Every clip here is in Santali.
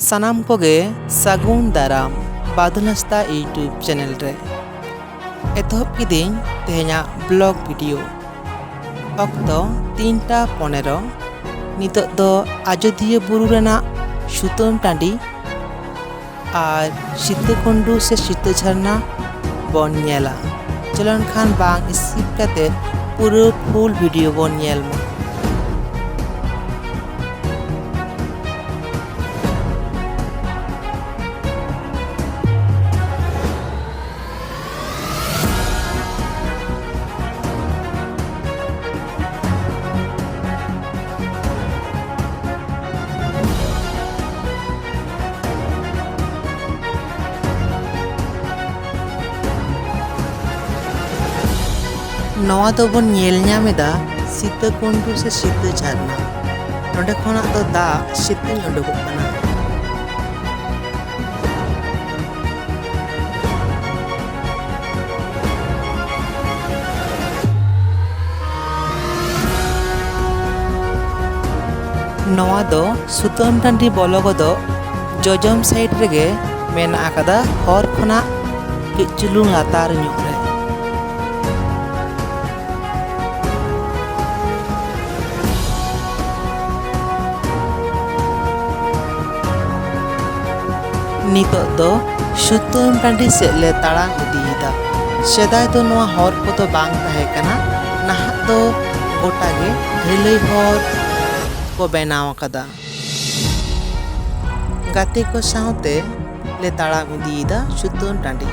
ᱥᱟᱱᱟᱢ ᱠᱚᱜᱮ ᱥᱟᱹᱜᱩᱱ ᱫᱟᱨᱟᱢ ᱵᱟᱫᱩᱞ ᱦᱟᱸᱥᱫᱟ ᱤᱭᱩᱴᱩᱵᱽ ᱪᱮᱱᱮᱞ ᱨᱮ ᱮᱛᱚᱦᱚᱵ ᱠᱤᱫᱟᱹᱧ ᱛᱮᱦᱮᱧᱟᱜ ᱵᱞᱚᱜ ᱵᱷᱤᱰᱤᱭᱳ। ᱚᱠᱛᱚ 3টা 15। ᱱᱤᱛᱚᱜ ᱫᱚ ᱟᱡᱳᱫᱷᱤᱭᱟᱹ ᱵᱩᱨᱩ ᱨᱮᱱᱟᱜ ᱥᱩᱛᱟᱹᱢ ᱴᱟᱺᱰᱤ ᱟᱨ ᱥᱤᱛᱟᱹᱠᱩᱱᱰᱩ ᱥᱮ ᱥᱤᱛᱟᱹ ᱡᱷᱟᱨᱱᱟ ᱵᱚᱱ ᱧᱮᱞᱟ। ᱪᱚᱞᱚ ᱮᱱᱠᱷᱟᱱ ᱵᱟᱝ ᱥᱠᱤᱯ ᱠᱟᱛᱮᱫ ᱯᱩᱨᱟᱹ ᱯᱷᱩᱞ ᱵᱷᱤᱰᱤᱭᱳ ᱵᱚᱱ ᱧᱮᱞ ᱢᱟ। नवा दो बन नेल ᱧᱟᱢᱮᱫᱟ ᱥᱤᱛᱟᱹᱠᱩᱱᱰᱩ ᱥᱮ ᱥᱤᱛᱟᱹ ᱡᱷᱟᱨᱱᱟ। ᱱᱚᱰᱮ ᱠᱷᱚᱱᱟᱜ ᱫᱚ ᱫᱟᱜ ᱥᱤᱛᱤᱧ ᱩᱰᱩᱠᱚᱜ ᱠᱟᱱᱟ। नवा दो सुतम टांडी बolo गोदो जजम साइड रेगे मेना आकादा हर खना किचुलुंग लातार ᱧᱚᱜ रे। नितोग दो सुतम टांडी सेद ले ताड़ाम इदीयेदा। सेदाय दो नोआ हर कोदो बांग ताहे कना, नाहाग दो गोटा गे ढालई हर को बेनाव आकादा। गाते को सावते ले ताड़ाम इदीयेदा सुतम टांडी।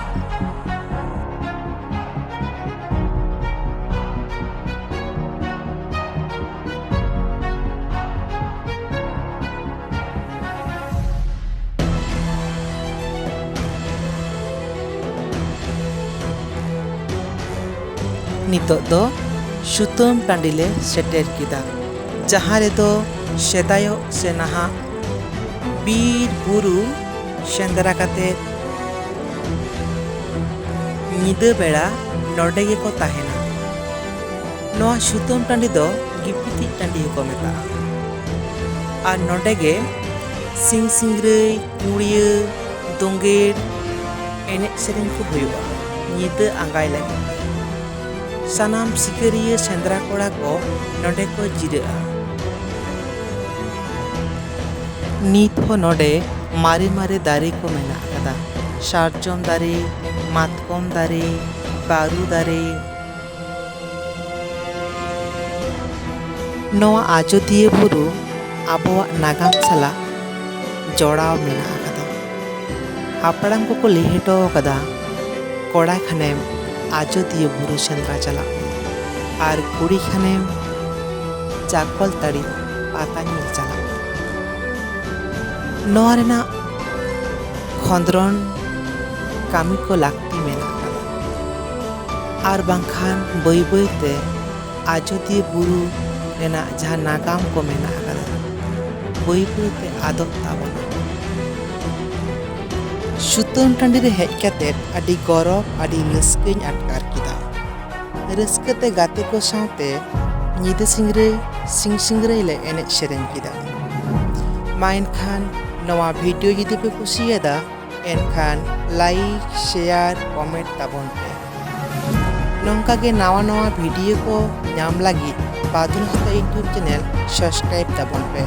नितोग दो सुतम टांडी ले सेटेर किदा, जहाँ रे दो सेदायो से नहा बीर बुरु सेंदरा काते निदा बेड़ा नोडे गे को ताहेना। नोआ सुतम टांडी दो गिपिति टांडी को मेता। आर नोडे गे सिंग सिंगरई कुड़िया दोंगेर एने सेरेन को हुयुआ निदा आंगाय लगे। सानाम सिकरिया सेंद्रा कोड़ा को नोडे को जिराआ। नित हो नोडे मारे मारे दारे को मेना आकादा। सारजम दारे, मातकम दारे, बारू दारे। नोआ आजोधिया बुरु आबोवाग नागाम साला जोड़ाव मेना आकादा। हापड़ाम को लैहेटो आकादा कोड़ा खानेम आजोधिया बुरु सेंद्रा चला और कुड़ी खानेम चाकल ताड़ी पाता ᱧᱮᱞ चला। नोआ रेना खंद्रन कामी को लाक्ति मेना और बांखान बई बईते आजोधिया बुरु रेना जहाँ नागाम को मेना बई बईते आदोग ताबोना। सुतम टांडी रे हेज कातेद आडी गौरव आडी रस्काᱧ आटकार किदा। रस्काते गाते को सावते निदा सिंग सिंगरई ले एनेज सेरेन किदा। मा एनखान नवा भिडियो जुदि पे कुसियादा एनखान लाइक शेयर कमेंट ताबोन पे। नोंका गे नवा नवा भिडियो को नाम लागी Badul Hansda YouTube channel subscribe ताबोन पे।